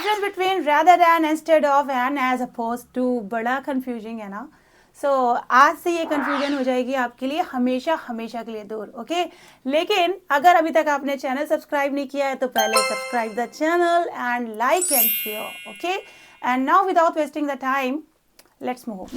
Difference between rather than, instead of and as opposed to बड़ा confusing है ना. सो आज से ये कंफ्यूजन हो जाएगी आपके लिए हमेशा हमेशा के लिए दूर. ओके लेकिन अगर अभी तक आपने चैनल सब्सक्राइब नहीं किया है तो पहले subscribe the channel and like and share. Okay and now without wasting the time let's move.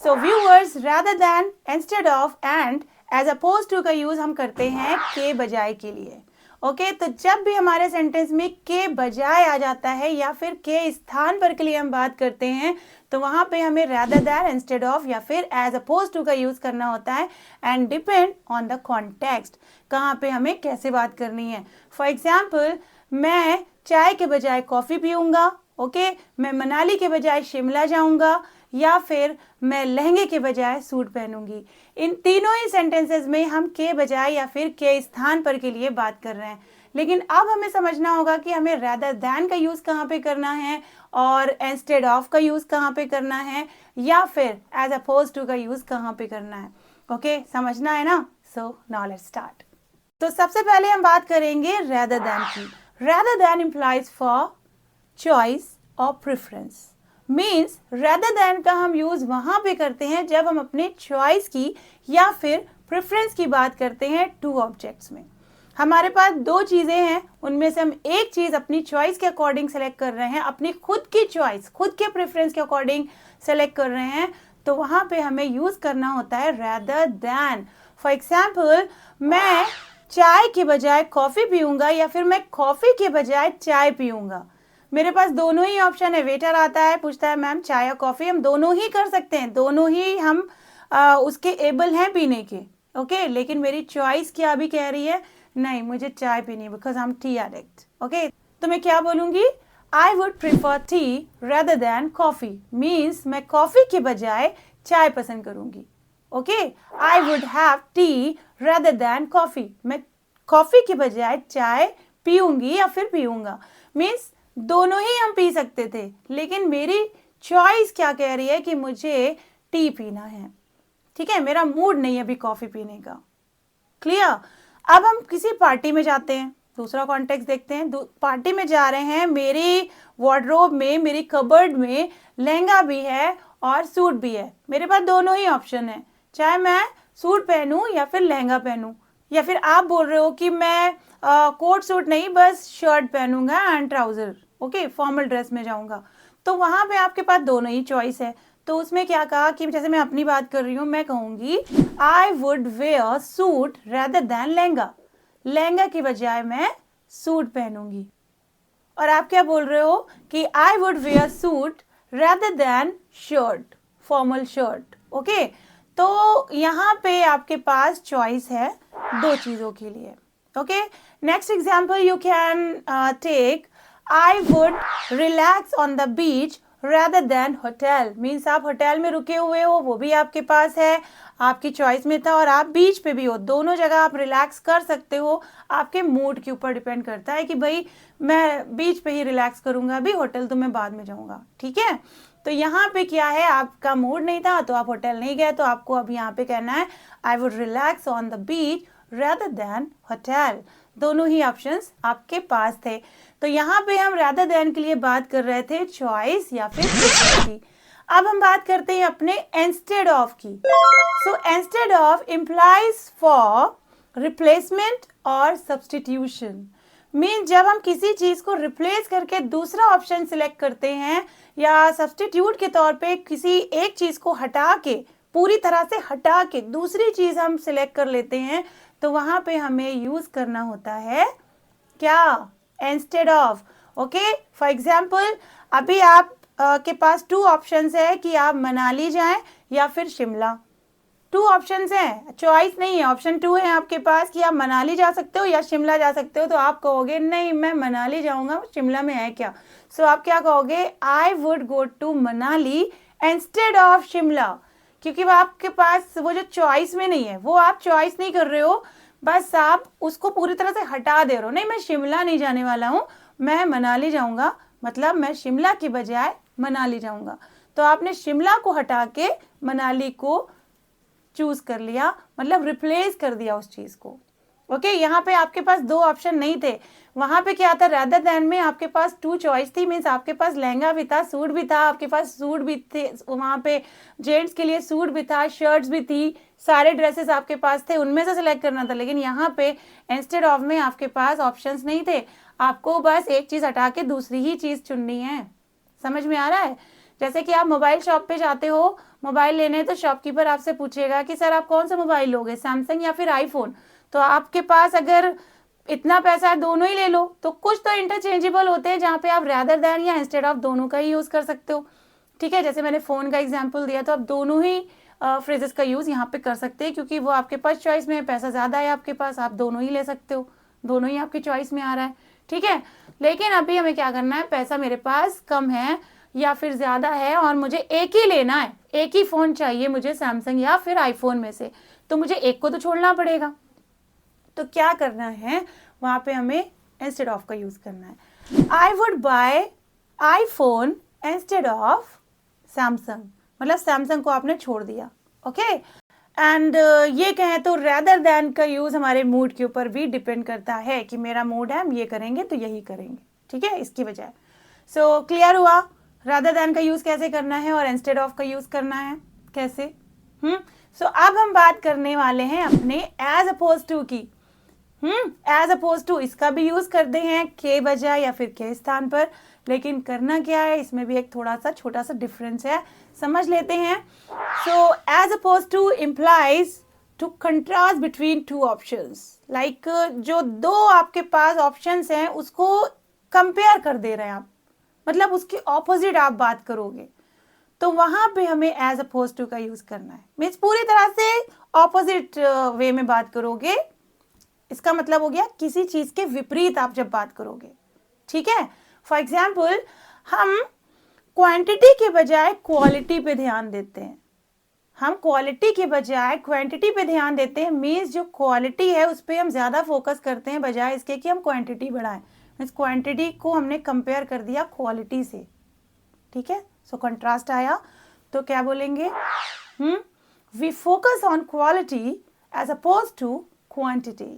So viewers, rather than, instead of and as opposed to का यूज हम करते हैं के बजाय के लिए. ओके तो जब भी हमारे सेंटेंस में के बजाय आ जाता है या फिर के स्थान पर के लिए हम बात करते हैं तो वहां पे हमें rather than, instead of या फिर as opposed to का यूज करना होता है and depend on the context, कहाँ पे हमें कैसे बात करनी है. फॉर एग्जाम्पल, मैं चाय के बजाय कॉफी पीऊंगा. ओके मैं मनाली के बजाय शिमला जाऊंगा या फिर मैं लहंगे के बजाय सूट पहनूंगी. इन तीनों ही सेंटेंसेस में हम के बजाय या फिर के स्थान पर के लिए बात कर रहे हैं. लेकिन अब हमें समझना होगा कि हमें rather than का यूज कहाँ पे करना है और instead of का यूज कहाँ पे करना है या फिर as opposed to का यूज कहाँ पे करना है. ओके समझना है ना. So now let's start. तो सबसे पहले हम बात करेंगे rather than की. rather than implies for choice और preference. मीन्स rather than का हम यूज वहां पे करते हैं जब हम अपने चॉइस की या फिर प्रेफरेंस की बात करते हैं टू ऑब्जेक्ट्स में. हमारे पास दो चीजें हैं, उनमें से हम एक चीज अपनी चॉइस के अकॉर्डिंग सेलेक्ट कर रहे हैं, अपनी खुद की चॉइस खुद के प्रेफरेंस के अकॉर्डिंग सेलेक्ट कर रहे हैं, तो वहां पे हमें यूज करना होता है rather than. फॉर एग्जाम्पल, मैं चाय के बजाय कॉफी पीऊंगा या फिर मैं कॉफी के बजाय चाय पीऊंगा. मेरे पास दोनों ही ऑप्शन है. वेटर आता है, पूछता है मैम चाय या कॉफी, हम दोनों ही कर सकते हैं, दोनों ही हम उसके एबल हैं पीने के. ओके लेकिन मेरी चॉइस क्या अभी कह रही है, नहीं मुझे चाय पीनी है because I am T addict. Okay तो मैं क्या बोलूंगी, I would prefer tea rather than coffee. Means मैं कॉफी के बजाय चाय पसंद करूंगी. Okay I would have T rather than coffee. मैं कॉफी के बजाय चाय पीऊंगी या फिर पीऊंगा. मीन्स दोनों ही हम पी सकते थे लेकिन मेरी चॉइस क्या कह रही है कि मुझे टी पीना है. ठीक है, मेरा मूड नहीं है अभी कॉफी पीने का. क्लियर. अब हम किसी पार्टी में जाते हैं, दूसरा कॉन्टेक्स्ट देखते हैं. पार्टी में जा रहे हैं, मेरी वार्डरोब में, मेरी कबर्ड में लहंगा भी है और सूट भी है. मेरे पास दोनों ही ऑप्शन है, चाहे मैं सूट पहनूं या फिर लहंगा पहनूं. या फिर आप बोल रहे हो कि मैं कोट सूट नहीं बस शर्ट पहनूंगा and trouser. Okay formal dress में जाऊंगा. तो वहां पे आपके पास दोनों ही चॉइस है. तो उसमें क्या कहा कि जैसे मैं अपनी बात कर रही हूँ, मैं कहूंगी I would wear suit rather than lehenga. Lehenga की बजाय मैं सूट पहनूंगी. और आप क्या बोल रहे हो कि I would wear suit rather than shirt, formal shirt. Okay तो यहाँ पे आपके पास चॉइस है दो चीजों के लिए. Okay next example you can take, I would relax on the beach rather than hotel. मीन्स आप होटल में रुके हुए हो, वो भी आपके पास है, आपकी चॉइस में था, और आप बीच पे भी हो. दोनों जगह आप रिलैक्स कर सकते हो. आपके मूड के ऊपर डिपेंड करता है कि भाई मैं बीच पे ही रिलैक्स करूंगा, अभी होटल तो मैं बाद में जाऊंगा. ठीक है, तो यहाँ पे क्या है, आपका मूड नहीं था तो आप होटल नहीं गए, तो आपको अब यहाँ पे कहना है आई would relax on the beach rather than hotel. दोनों ही ऑप्शंस आपके पास थे. तो यहाँ पे हम rather than के लिए बात कर रहे थे चॉइस या फिर preference की. अब हम बात करते हैं अपने instead of की. सो instead of implies for replacement और substitution. मीन जब हम किसी चीज को रिप्लेस करके दूसरा ऑप्शन सिलेक्ट करते हैं या सब्सटीट्यूट के तौर पे किसी एक चीज को हटा के, पूरी तरह से हटा के दूसरी चीज हम सिलेक्ट कर लेते हैं, तो वहां पे हमें यूज करना होता है क्या, instead of. Okay for example, अभी आप के पास टू ऑप्शंस है कि आप मनाली जाएं या फिर शिमला. टू ऑप्शंस हैं, चॉइस नहीं है. ऑप्शन टू है आपके पास कि आप मनाली जा सकते हो या शिमला जा सकते हो. तो आप कहोगे नहीं मैं मनाली जाऊंगा, शिमला में है क्या. सो आप क्या कहोगे, I would go to Manali instead of Shimla. क्योंकि वो आपके पास वो जो चॉइस में नहीं है, वो आप चॉइस नहीं कर रहे हो, बस आप उसको पूरी तरह से हटा दे रहे हो. नहीं मैं शिमला नहीं जाने वाला हूँ, मैं मनाली जाऊंगा, मतलब मैं शिमला की बजाय मनाली जाऊंगा. तो आपने शिमला को हटा के मनाली को चूज कर लिया, मतलब रिप्लेस कर दिया उस चीज को. ओके यहाँ पे आपके पास दो ऑप्शन नहीं थे, वहां पे क्या था, रादर देन में आपके पास टू चॉइस थी, मीन्स आपके पास लहंगा भी था, सूट भी था, आपके पास सूट भी थे, वहां पे जेंट्स के लिए सूट भी था, शर्ट्स भी थी, सारे ड्रेसेस आपके पास थे, उनमें से सिलेक्ट करना था। लेकिन यहाँ पे इंस्टेड ऑफ में आपके पास ऑप्शंस नहीं थे, आपको बस एक चीज हटा के दूसरी ही चीज चुननी है। समझ में आ रहा है? जैसे कि आप मोबाइल शॉप पे जाते हो मोबाइल लेने, तो शॉपकीपर आपसे पूछेगा कि सर आप कौन सा मोबाइल लोगे, सैमसंग या फिर आईफोन। तो आपके पास अगर इतना पैसा है दोनों ही ले लो, तो कुछ तो इंटरचेंजेबल होते हैं जहाँ पे आप रादर देन या इंस्टेड ऑफ दोनों का ही यूज कर सकते हो। ठीक है, जैसे मैंने फोन का एग्जांपल दिया, तो आप दोनों ही फ्रेजेस का यूज यहाँ पे कर सकते हैं, क्योंकि वो आपके पास चॉइस में है, पैसा ज्यादा है आपके पास, आप दोनों ही ले सकते हो, दोनों ही आपकी चॉइस में आ रहा है। ठीक है, लेकिन अभी हमें क्या करना है, पैसा मेरे पास कम है या फिर ज्यादा है और मुझे एक ही लेना है, एक ही फोन चाहिए मुझे सैमसंग या फिर आईफोन में से, तो मुझे एक को तो छोड़ना पड़ेगा। तो क्या करना है, वहां पे हमें इंस्टेड ऑफ का यूज करना है। I would buy iPhone instead of Samsung, मतलब सैमसंग को आपने छोड़ दिया। ओके, एंड ये कहें तो रादर देन का यूज हमारे मूड के ऊपर भी डिपेंड करता है कि मेरा मूड है हम ये करेंगे तो यही करेंगे। ठीक है, इसकी बजाय। सो क्लियर हुआ रादर देन का यूज कैसे करना है और इंस्टेड ऑफ का यूज करना है कैसे। सो अब हम बात करने वाले हैं अपने एज अपोज टू की। एज अपोज टू इसका भी यूज करते हैं के बजाय या फिर के स्थान पर, लेकिन करना क्या है, इसमें भी एक थोड़ा सा छोटा सा डिफरेंस है, समझ लेते हैं। So as opposed to implies to contrast between two options, like जो दो आपके पास ऑप्शंस हैं उसको कंपेयर कर दे रहे हैं आप, मतलब उसके ऑपोजिट आप बात करोगे, तो वहां पे हमें एज अपोज टू का यूज करना है। मीन्स पूरी तरह से ऑपोजिट वे में बात करोगे, इसका मतलब हो गया किसी चीज के विपरीत आप जब बात करोगे। ठीक है, फॉर एग्जाम्पल हम क्वांटिटी के बजाय क्वालिटी पे ध्यान देते हैं, हम क्वालिटी के बजाय क्वांटिटी पे ध्यान देते हैं, मीन्स जो क्वालिटी है उस पर हम ज्यादा फोकस करते हैं बजाय इसके कि हम क्वांटिटी बढ़ाएं। मीन्स क्वांटिटी को हमने कंपेयर कर दिया क्वालिटी से। ठीक है, सो कंट्रास्ट आया, तो क्या बोलेंगे, we focus on quality as opposed to quantity.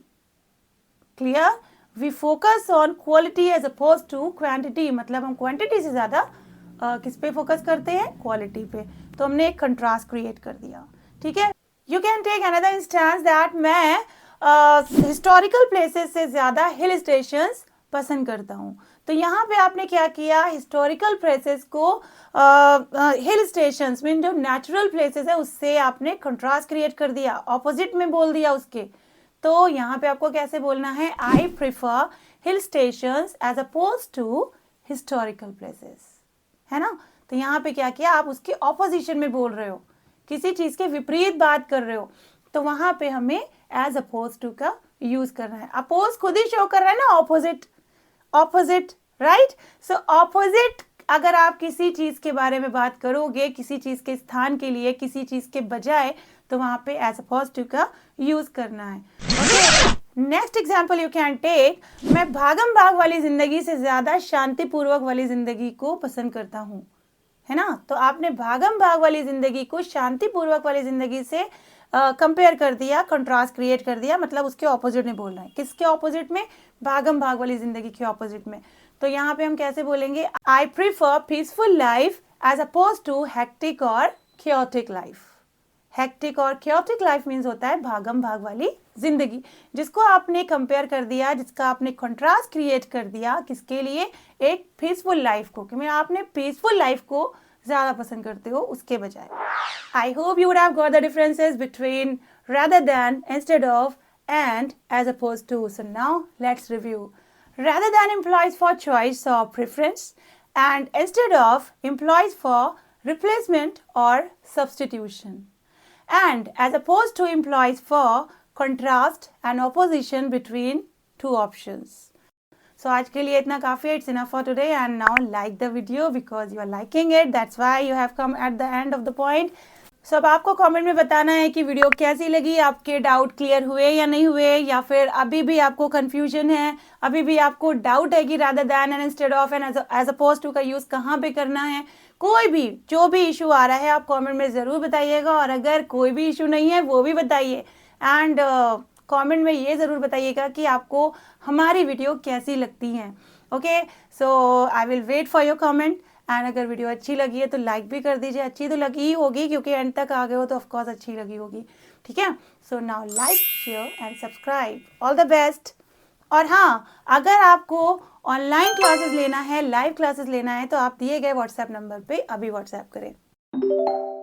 Clear, we focus on quality as opposed to quantity, मतलब हम क्वांटिटी से ज्यादा किस पे फोकस करते हैं, क्वालिटी पे। तो हमने एक कंट्रास्ट क्रिएट कर दिया। ठीक है, you can take another instance that मैं हिस्टोरिकल प्लेसेस से ज्यादा हिल स्टेशंस पसंद करता हूँ। तो यहाँ पे आपने क्या किया, हिस्टोरिकल प्लेसेस को हिल स्टेशंस मीन जो नेचुरल प्लेसेस है उससे आपने कंट्रास्ट क्रिएट कर दिया, ऑपोजिट में बोल दिया उसके। तो यहाँ पे आपको कैसे बोलना है, I prefer hill stations as opposed to historical places, है ना। तो यहाँ पे क्या किया, आप उसके ऑपोजिशन में बोल रहे हो, किसी चीज के विपरीत बात कर रहे हो, तो वहां पे हमें एज अपोज टू का यूज करना है। अपोज खुद ही शो कर रहा है ना, opposite, opposite, right. So opposite अगर आप किसी चीज के बारे में बात करोगे, किसी चीज के स्थान के लिए, किसी चीज के बजाय, तो वहां पे एज अपोज टू का यूज करना है। Okay, next example you can take, मैं भागम भाग वाली जिंदगी से ज्यादा शांतिपूर्वक वाली जिंदगी को पसंद करता हूँ, है ना। तो आपने भागम भाग वाली जिंदगी को शांतिपूर्वक वाली जिंदगी से कंपेयर कर दिया, कंट्रास्ट क्रिएट कर दिया, मतलब उसके ऑपोजिट में बोलना है। किसके ऑपोजिट में, भागम भाग वाली जिंदगी के ऑपोजिट में। तो यहाँ पे हम कैसे बोलेंगे, I prefer peaceful life as opposed to hectic और क्योटिक लाइफ। हेक्टिक और क्योटिक लाइफ मीन्स होता है भागम भाग वाली जिंदगी, जिसको आपने कंपेयर कर दिया, जिसका आपने कंट्रास्ट क्रिएट कर दिया, किसके लिए, एक पीसफुल लाइफ को, कि मैं आपने पीसफुल लाइफ को ज्यादा पसंद करते हो उसके बजाय। I hope you would have got the differences between rather than, instead of, and as opposed to. So now let's review. Rather than implies for choice or preference, and instead of implies for replacement or substitution, and as opposed to implies for contrast and opposition between two options. So आज के लिए इतना काफी है, it's enough for today, and now like the video because you are liking it, that's why you have come at the end of the point. So अब आपको comment में बताना है कि वीडियो कैसी लगी, आपके डाउट क्लियर हुए या नहीं हुए, या फिर अभी भी आपको कंफ्यूजन है, अभी भी आपको डाउट है कि rather than and instead of and as opposed to का यूज कहाँ पे करना है। कोई भी जो भी इशू आ रहा है आप कमेंट में जरूर बताइएगा, और अगर कोई भी इशू नहीं है वो भी बताइए, एंड कमेंट में ये ज़रूर बताइएगा कि आपको हमारी वीडियो कैसी लगती हैं। Okay, so I will wait for your comment. And अगर वीडियो अच्छी लगी है तो लाइक भी कर दीजिए। अच्छी तो लगी ही होगी क्योंकि एंड तक आ गए हो तो ऑफकोर्स अच्छी लगी होगी। ठीक है, so now like, share and subscribe. All the best. और हाँ, अगर आपको ऑनलाइन क्लासेस लेना है, लाइव क्लासेस लेना है, तो आप दिए गए व्हाट्सएप नंबर पे अभी व्हाट्सएप करें।